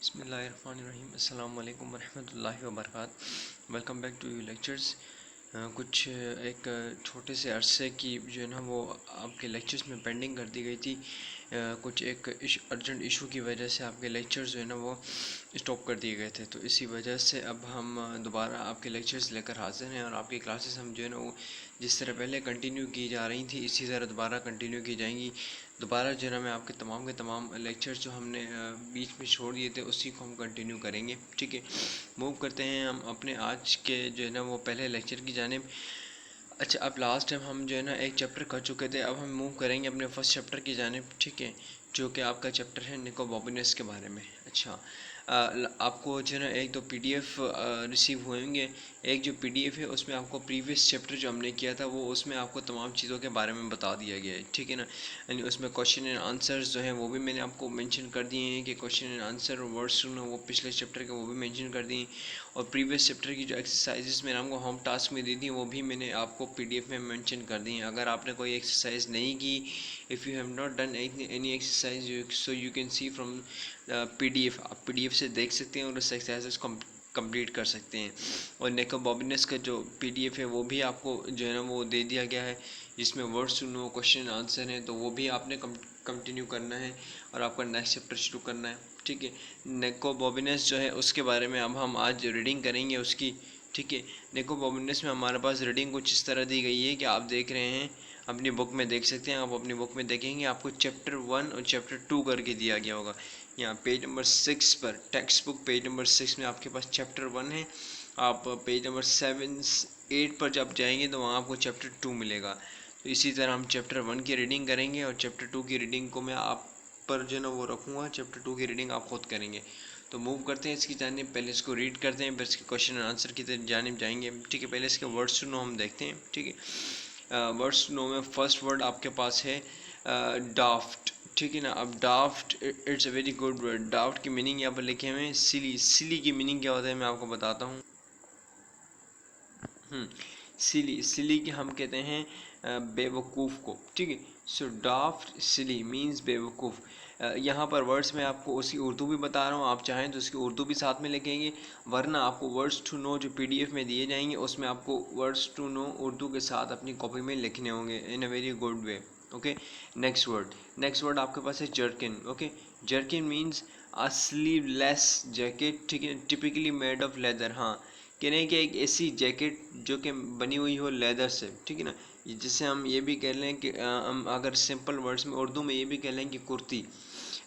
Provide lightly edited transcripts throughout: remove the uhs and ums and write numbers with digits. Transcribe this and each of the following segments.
बिस्मिल्लाहिर्रहमानिर्रहीम अस्सलाम वालेकुम वरहमतुल्लाहि वबरकातुहू। Welcome back to you lectures. कुछ एक छोटे से अरसे की जो है ना वो आपके लेक्चर्स में पेंडिंग कर दी गई थी। कुछ एक अर्जेंट इशू की वजह से आपके लेक्चर्स जो है ना वो स्टॉप कर दिए गए थे, तो इसी वजह से अब हम दोबारा आपके लेक्चर्स लेकर हाजिर हैं और आपकी क्लासेस हम जो है ना वो जिस तरह पहले कंटिन्यू की जा रही थी इसी तरह दोबारा कंटिन्यू की जाएंगी। दोबारा जो है ना मैं आपके तमाम के तमाम लेक्चर्स जो हमने बीच में छोड़ दिए थे उसी को हम कंटिन्यू करेंगे। ठीक है, मूव करते हैं हम अपने आज के जो है ना वो पहले लेक्चर की जानिब। अच्छा, अब लास्ट टाइम हम जो है ना एक चैप्टर कर चुके थे, अब हम मूव करेंगे अपने फर्स्ट चैप्टर की जानिब। ठीक है, जो कि आपका चैप्टर है निकोबॉबिनस के बारे में। अच्छा, आपको जो है ना एक दो पीडीएफ रिसीव होंगे। एक जो पीडीएफ है उसमें आपको प्रीवियस चैप्टर जो हमने किया था वो उसमें आपको तमाम चीज़ों के बारे में बता दिया गया है। ठीक है ना, यानी उसमें क्वेश्चन एंड आंसर्स जो हैं वो भी मैंने आपको मेंशन कर दिए हैं कि क्वेश्चन एंड आंसर और वर्ड्स सुनो वो पिछले चैप्टर के वो भी मेंशन कर दिए। और प्रीवियस चैप्टर की जो एक्सरसाइजेस मैंने आपको होम टास्क में दी थी वो भी मैंने आपको पीडीएफ में मेंशन कर दी हैं। अगर आपने कोई एक्सरसाइज नहीं की, if you have not done any exercise so you can see from PDF, आप पीडीएफ से देख सकते हैं और उस एक्सरसाइज को कंप्लीट कर सकते हैं। और निकोबॉबिनस का जो पीडीएफ है वो भी आपको जो है ना वो दे दिया गया है, जिसमें वर्ड्स सुनो क्वेश्चन आंसर हैं, तो वो भी आपने कंटिन्यू करना है और आपका नेक्स्ट चैप्टर शुरू करना है। ठीक है, निकोबॉबिनस जो है उसके बारे में अब हम आज रीडिंग करेंगे उसकी। ठीक है, निकोबॉबिनस में हमारे पास रीडिंग कुछ इस तरह दी गई है कि आप देख रहे हैं अपनी बुक में देख सकते हैं। आप अपनी बुक में देखेंगे आपको चैप्टर 1 और चैप्टर 2 करके दिया गया होगा। यहाँ पेज नंबर 6 पर टेक्स्ट बुक पेज नंबर 6 में आपके पास चैप्टर 1 है। आप पेज नंबर 7-8 पर जब जाएंगे तो वहाँ आपको चैप्टर 2 मिलेगा। तो इसी तरह हम चैप्टर 1 की रीडिंग करेंगे और चैप्टर 2 की रीडिंग को मैं आप पर जो है ना वो रखूँगा। चैप्टर 2 की रीडिंग आप खुद करेंगे। तो मूव करते हैं इसकी जानिब, पहले इसको रीड करते हैं फिर इसके क्वेश्चन एंड आंसर की जानिब जाएंगे। ठीक है, पहले इसके वर्ड्स टू नो हम देखते हैं। ठीक है, वर्ड्स टू नो में फर्स्ट वर्ड आपके पास है डाफ्ट। ठीक है ना, अब डाफ्ट it's a very good word. डाफ्ट की मीनिंग यहाँ पर लिखे हुए हैं सिली। सिली की मीनिंग क्या होता है मैं आपको बताता हूँ। सिली, सिली की हम कहते हैं बेवकूफ़ को। ठीक है, सो डाफ्ट सिली मीन्स बेवकूफ़। यहाँ पर वर्ड्स में आपको उसकी उर्दू भी बता रहा हूँ, आप चाहें तो उसकी उर्दू भी साथ में लिखेंगे, वरना आपको वर्ड्स टू नो जो पीडीएफ में दिए जाएंगे उसमें आपको वर्ड्स टू नो उर्दू के साथ अपनी कॉपी में लिखने होंगे in a very good way. Okay, next word आपके पास है jerkin. Okay, jerkin means a sleeveless jacket. ठीक है, टिपिकली मेड ऑफ लेदर। हाँ, कहने हैं कि एक ऐसी जैकेट जो कि बनी हुई हो लेदर से। ठीक है ना, जिससे हम ये भी कह लें कि हम अगर सिंपल वर्ड्स में उर्दू में ये भी कह लें कि कुर्ती,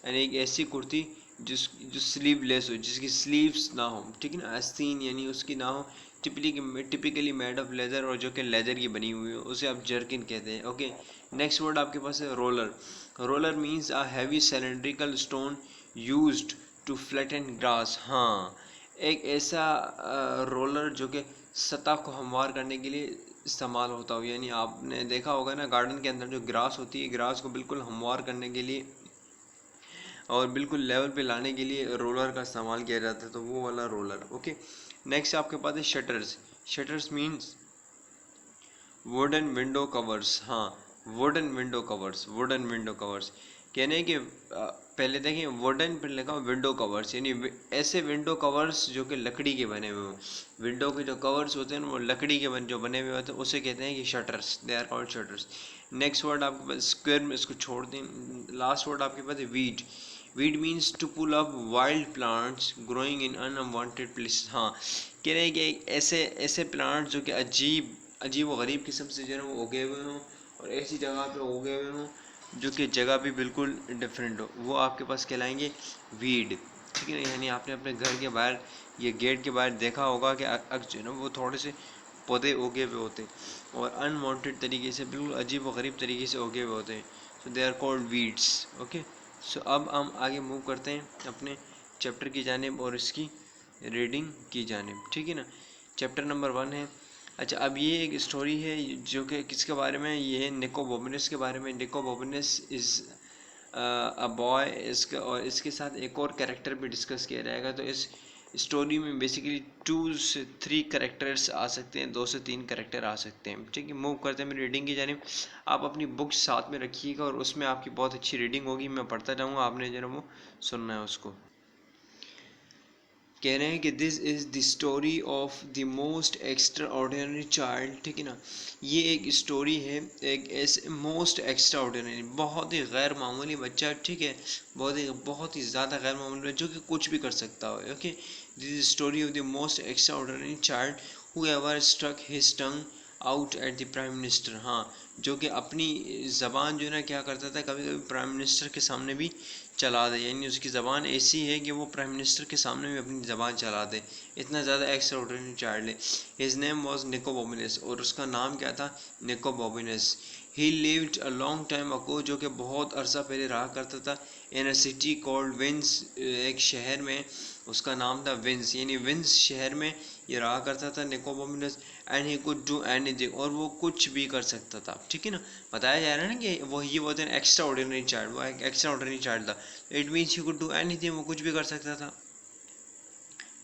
यानी एक ऐसी कुर्ती जो स्लीवलेस हो, जिसकी स्लीव्स ना हो। ठीक है ना, आस्तीन यानी उसकी ना हो, टिपिकली मेड ऑफ लेदर और जो कि लेदर की बनी हुई हो, उसे आप जर्किन कहते हैं। ओके, नेक्स्ट वर्ड आपके पास है roller. Roller means a heavy cylindrical stone used to flatten grass. हाँ, एक ऐसा रोलर जो कि सतह को हमवार करने के लिए इस्तेमाल होता हो। यानी आपने देखा होगा ना गार्डन के अंदर जो ग्रास होती है, ग्रास को बिल्कुल हमवार करने के लिए और बिल्कुल लेवल पे लाने के लिए रोलर का इस्तेमाल किया जाता है, तो वो वाला रोलर। ओके, नेक्स्ट आपके पास है shutters. Shutters means wooden window covers. हाँ, वुडन विंडो कवर्स कहने हैं कि पहले देखें वुडन पर लगा विंडो कवर्स, यानी ऐसे विंडो कवर्स जो कि लकड़ी के बने हुए हों। विंडो के जो कवर्स होते हैं वो लकड़ी के जो बने हुए होते हैं उसे कहते हैं कि shutters, they are called shutters. Next word आपके पास स्क्वायर में, इसको छोड़ दें। लास्ट वर्ड आपके पास है weed. Weed means to pull up wild plants growing in unwanted places. हाँ, कह रहे हैं कि ऐसे ऐसे प्लांट जो कि अजीब व गरीब किस्म से जो है वो उगे हुए हों और ऐसी जगह पे उगे हुए हों जो कि जगह भी बिल्कुल डिफरेंट हो, वो आपके पास कहलाएंगे वीड। ठीक है ना, यानी आपने अपने घर के बाहर या गेट के बाहर देखा होगा कि जो है ना वो थोड़े से पौधे उगे हुए होते हैं और अनवांटेड तरीके से, बिल्कुल अजीब व गरीब तरीके से उगे हुए होते हैं, so they are called weeds. Okay, so अब हम आगे मूव करते हैं अपने चैप्टर की जानिब और इसकी रीडिंग की जानिब। ठीक है ना, चैप्टर नंबर 1 है। अच्छा, अब ये एक स्टोरी है जो कि किसके बारे में, ये है निकोबॉबिनस के बारे में। निकोबॉबिनस इज़ अ बॉय। इसका और इसके साथ एक और कैरेक्टर भी डिस्कस किया जाएगा। तो इस स्टोरी में बेसिकली 2 से 3 कैरेक्टर्स आ सकते हैं, 2 से 3 कैरेक्टर आ सकते हैं। ठीक है, मूव करते हैं मेरी रीडिंग की जानिब। आप अपनी बुक्स साथ में रखिएगा और उसमें आपकी बहुत अच्छी रीडिंग होगी, मैं पढ़ता जाऊँगा, आपने जो है वो सुनना है उसको। कह रहे हैं कि this is the story of the most extraordinary child, ठीक है ना। ये एक स्टोरी है एक ऐसे मोस्ट एक्स्ट्रा ऑर्डिनरी, बहुत ही गैर मामूली बच्चा, ठीक है, बहुत ही ज़्यादा गैर मामूली जो कि कुछ भी कर सकता हो। Okay, this is story of the most extraordinary child who ever struck his tongue out at the prime minister. हाँ, जो कि अपनी ज़बान जो है ना क्या करता था, कभी कभी प्राइम मिनिस्टर के सामने भी चला दे, यानी उसकी ज़बान ऐसी है कि वो प्राइम मिनिस्टर के सामने भी अपनी ज़बान चला दे, इतना ज़्यादा एक्स्ट्रा ऑर्डिनरी चाइल्ड है। His name was Nicobobinus, और उसका नाम क्या था, Nicobobinus. He lived a long time ago, जो कि बहुत अरसा पहले रहा करता था, in a city called Venice, एक शहर में उसका नाम था विंस, यानी विंस शहर में ये रहा करता था Nicobobinus. And he could do anything, और वो कुछ भी कर सकता था, ठीक है ना। बताया जा रहा है ना कि वो he was an extra ordinary child, वो एक एक्स्ट्रा ऑर्डिनरी चाइल्ड था। It means he could do anything, वो कुछ भी कर सकता था।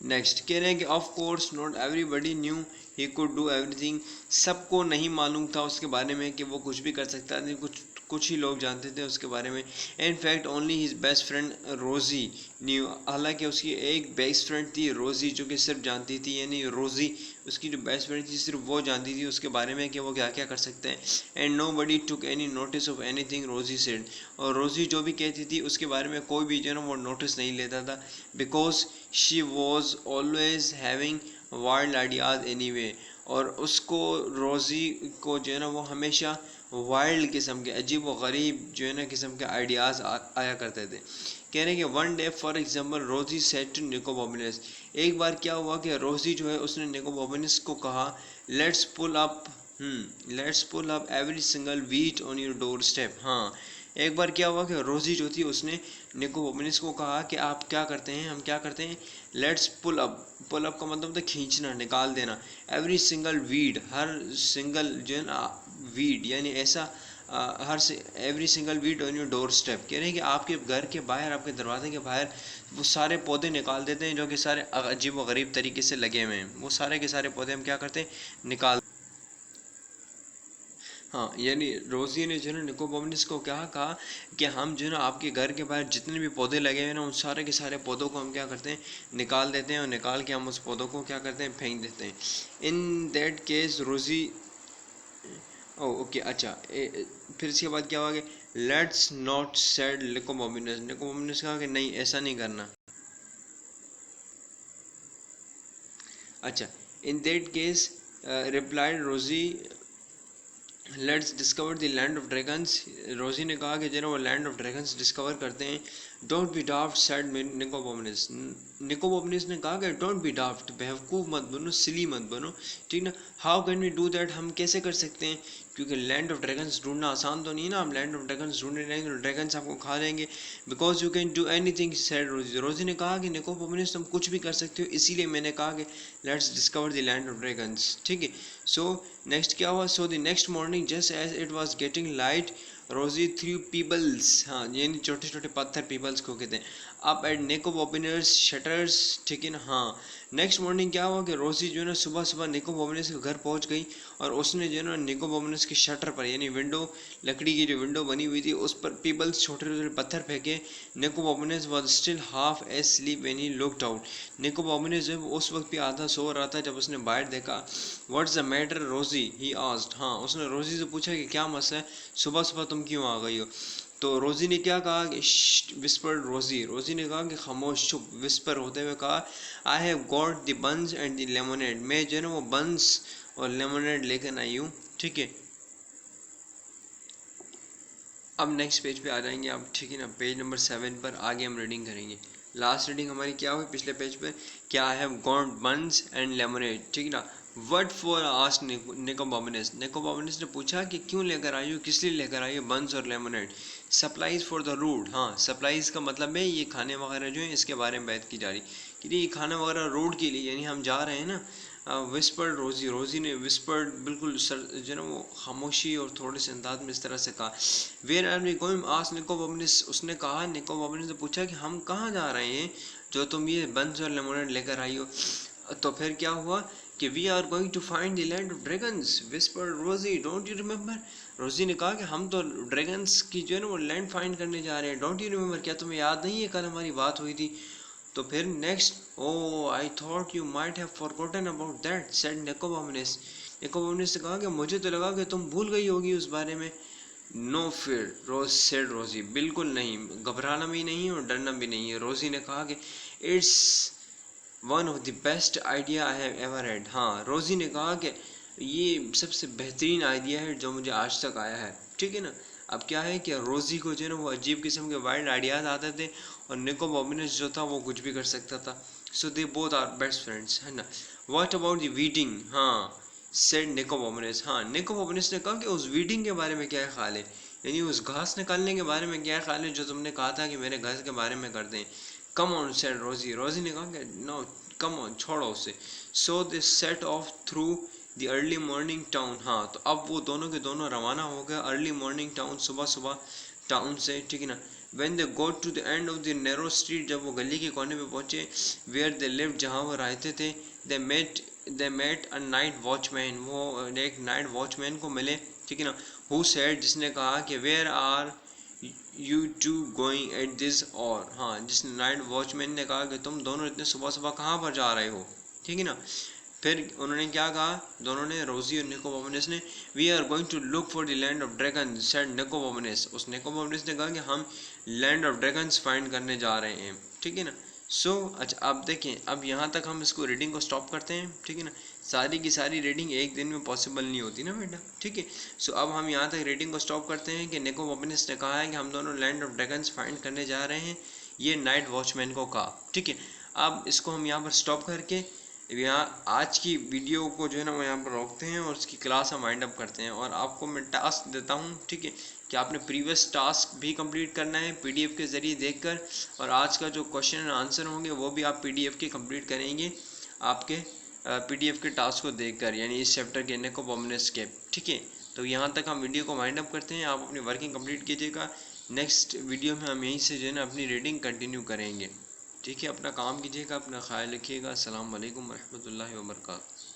नेक्स्ट कह रहे हैं कि of course not everybody knew he could do everything, सबको नहीं मालूम था उसके बारे में कि वो कुछ भी कर सकता था, कुछ ही लोग जानते थे उसके बारे में। In fact only his best friend रोजी न्यू, हालांकि उसकी एक बेस्ट फ्रेंड थी रोजी, जो कि सिर्फ जानती थी, यानी रोजी उसकी जो बेस्ट फ्रेंड थी सिर्फ वो जानती थी उसके बारे में कि वो क्या क्या कर सकते हैं। And nobody took any notice of anything Rosie said, और रोजी जो भी कहती थी उसके बारे में कोई भी जो है ना वो नोटिस नहीं लेता था, because she was always having wild ideas any way, और उसको रोज़ी को जो है ना वो हमेशा वाइल्ड किस्म के अजीब व गरीब जो है ना किस्म के आइडियाज़ आया करते थे। कह रहे हैं कि वन डे फॉर एग्जांपल रोज़ी सेड टू निको बॉबिनस, एक बार क्या हुआ कि रोज़ी जो है उसने निको बॉबिनस को कहा, let's pull up every single weed on your doorstep. हाँ, एक बार क्या हुआ कि रोज़ी जो थी उसने निको बॉबिनस को कहा कि आप क्या करते हैं, हम क्या करते हैं, लेट्स पुल अप का मतलब था खींचना, निकाल देना, एवरी सिंगल वीड, हर सिंगल जो है ना वीड, यानी ऐसा every single weed on your door step. कह रहे हैं कि आपके घर के बाहर, आपके दरवाजे के बाहर वो सारे पौधे निकाल देते हैं जो कि सारे अजीब व गरीब तरीके से लगे हुए हैं, वो सारे के सारे पौधे हम क्या करते हैं, निकाल। हाँ, यानी रोज़ी ने जो है ना निको बॉबिनस को क्या कहा कि हम जो है ना आपके घर के बाहर जितने भी पौधे लगे हुए हैं ना उन सारे के सारे पौधों को हम क्या करते हैं, निकाल देते हैं, और निकाल के हम उस पौधों को क्या करते हैं, फेंक देते हैं। इन दैट केस रोज़ी, ओ ओके, अच्छा, फिर इसके बाद क्या हुआ कि लेट्स नॉट सेड निको बॉबिनस कहा कि नहीं ऐसा नहीं करना। अच्छा, इन दैट केस रिप्लाइड रोज़ी, let's discover the land of dragons, रोजी ने कहा कि जो वो लैंड ऑफ ड्रैगन्स डिस्कवर करते हैं। डोंट बी डाफ्ट सेड निको बॉबिनस, निको बॉबिनस ने कहा कि डोंट बी डाफ्ट, बेवकूफ़ मत बनो, सिली मत बनो, ठीक ना। How can we do that, हम कैसे कर सकते हैं, क्योंकि लैंड ऑफ ड्रैगन्स ढूंढना आसान तो नहीं ना, हम लैंड ऑफ ड्रैगन्स ढूंढने रहेंगे तो ड्रैगन्स आपको खा लेंगे। Because you can do anything said रोजी, रोजी ने कहा कि निको बॉबिनस तुम कुछ भी कर सकते हो, इसीलिए मैंने कहा कि let's discover the land of dragons, ठीक है। सो नेक्स्ट क्या हुआ, so the next morning just as it was getting light Rosie threw pebbles, हाँ यानी छोटे छोटे पत्थर पीबल्स को कहते हैं, अप एट निको बॉबिनस शटर्स, ठीक है ना। हाँ, नेक्स्ट मॉर्निंग क्या हुआ कि रोजी जो है ना सुबह सुबह निको बॉबिनस के घर पहुंच गई, और उसने जो है ना निको बॉबिनस की शटर पर, यानी विंडो, लकड़ी की जो विंडो बनी हुई थी उस पर पीबल्स छोटे छोटे पत्थर फेंके। Nicobobinus was still half asleep when he looked out, Nicobobinus जब उस वक्त भी आधा सो रहा था जब उसने बाहर देखा। व्हाट्स द मैटर रोजी, ही आस्क्ड, हाँ उसने रोजी से पूछा कि क्या मसला है, सुबह सुबह तुम क्यों आ गई हो। तो रोजी ने क्या कहा कि विस्पर्ड रोजी ने कहा कि खामोश चुप, विस्पर होते हुए कहा, I have got the buns and the lemonade, मैं जो है ना वो बंस और लेमोनेड लेकर आई हूँ, ठीक है। अब नेक्स्ट पेज पे आ जाएंगे आप, ठीक है ना, पेज नंबर 7 पर आगे हम रीडिंग करेंगे। लास्ट रीडिंग हमारी क्या हुई पिछले पेज पे, क्या है, गॉट बंस एंड लेमोनेड, ठीक है ना। वट फॉर आस्क निको बॉबिनस, निको बॉबिनस ने पूछा कि क्यों लेकर आई हो, किस लिए लेकर आई हो बंस और lemonade. Supplies for the road, हाँ सप्लाईज का मतलब है ये खाने वगैरह जो है इसके बारे में बात की जा रही कि ये खाना वगैरह रोड के लिए, यानी हम जा रहे हैं ना। विस्पर्ड रोजी ने विस्पर्ड बिल्कुल सर जो ना वो खामोशी और थोड़े से अंदाज में इस तरह से कहा। Where are we going asked Nico Bobbins, उसने कहा, निको बॉबिनस ने पूछा कि हम कहाँ जा रहे हैं जो तुम ये बंस और लेमोनेड लेकर आई हो। तो फिर क्या हुआ कि we are going to find the land of dragons, whispered Rosie, don't you remember, Rosie ने कहा कि हम तो ड्रैगन्स की जो है ना वो लैंड फाइंड करने जा रहे हैं, डोंट यू रिमेंबर, क्या तुम्हें याद नहीं है कल हमारी बात हुई थी। तो फिर next, oh I thought you might have forgotten about that, said Nicobobinus. Nicobobinus ने कहा कि मुझे तो लगा कि तुम भूल गई होगी उस बारे में। नो फियर रोज सेड रोजी, बिल्कुल नहीं, घबराना भी नहीं और डरना भी नहीं है। रोजी ने कहा कि it's one of the best idea I have ever had. हाँ, रोजी ने कहा कि ये सबसे बेहतरीन आइडिया है जो मुझे आज तक आया है, ठीक है ना। अब क्या है कि रोजी को जो है ना वो अजीब किस्म के वाइल्ड आइडियाज आते थे और निको बॉबिनस जो था वो कुछ भी कर सकता था। So they both are best friends, है ना। व्हाट अबाउट द वीडिंग, हाँ सेड निको बॉबिनस। हाँ, निको बॉबिनस ने कहा कि उस वीडिंग के बारे में क्या ख्याल है, यानी उस घास निकालने के बारे में क्या ख्याल है जो तुमने कहा था कि मेरे घर के बारे में कर दें। कम ऑन सेड रोजी, रोजी ने कहा कि नो कम ऑन, छोड़ो उसे। So they set off through the early morning town. हाँ, तो अब वो दोनों के दोनों रवाना हो गए अर्ली मॉर्निंग टाउन, सुबह सुबह टाउन से, ठीक है ना। When they go to the end of the narrow street, जब वो गली के कोने पे पहुंचे, वेयर दे लिव, जहाँ वो रहते थे, they met a night watchman, वो एक नाइट वॉचमैन को मिले, ठीक है ना। हु सेड, जिसने कहा कि where are you two going at this, और हाँ, जिस नाइट वॉचमैन ने कहा कि तुम दोनों इतने सुबह सुबह कहाँ पर जा रहे हो, ठीक है ना। फिर उन्होंने क्या कहा, दोनों ने, रोजी और निकोबोमिनस ने, we are going to look for the land of dragon, said Nicobobinus. उस निकोबोमिनस ने कहा कि हम लैंड ऑफ ड्रैगन्स फाइंड करने जा रहे हैं, ठीक है ना। अच्छा, अब देखें, अब यहाँ तक हम इसको रीडिंग को स्टॉप करते हैं, ठीक है ना। सारी की सारी रीडिंग एक दिन में पॉसिबल नहीं होती ना बेटा, ठीक है। अब हम यहाँ तक रीडिंग को स्टॉप करते हैं कि निकोबोमिनस ने कहा है कि हम दोनों लैंड ऑफ ड्रैगन्स फाइंड करने जा रहे हैं, ये नाइट वॉचमैन को कहा, ठीक है। अब इसको हम यहाँ पर स्टॉप करके यहाँ आज की वीडियो को जो है ना वो यहाँ पर रोकते हैं और उसकी क्लास हम वाइंड अप करते हैं। और आपको मैं टास्क देता हूँ, ठीक है, कि आपने प्रीवियस टास्क भी कंप्लीट करना है पीडीएफ के ज़रिए देखकर, और आज का जो क्वेश्चन एंड आंसर होंगे वो भी आप पीडीएफ के कंप्लीट करेंगे आपके पीडीएफ के टास्क को देखकर, यानी इस चैप्टर के निकोबोमिनस के, ठीक है। तो यहाँ तक हम वीडियो को वाइंड अप करते हैं, आप अपनी वर्किंग कंप्लीट कीजिएगा। नेक्स्ट वीडियो में हम यहीं से जो है ना अपनी रीडिंग कंटिन्यू करेंगे, ठीक है। अपना काम कीजिएगा, अपना ख्याल रखिएगा। अस्सलाम वालेकुम रहमतुल्लाहि व बरकातहू।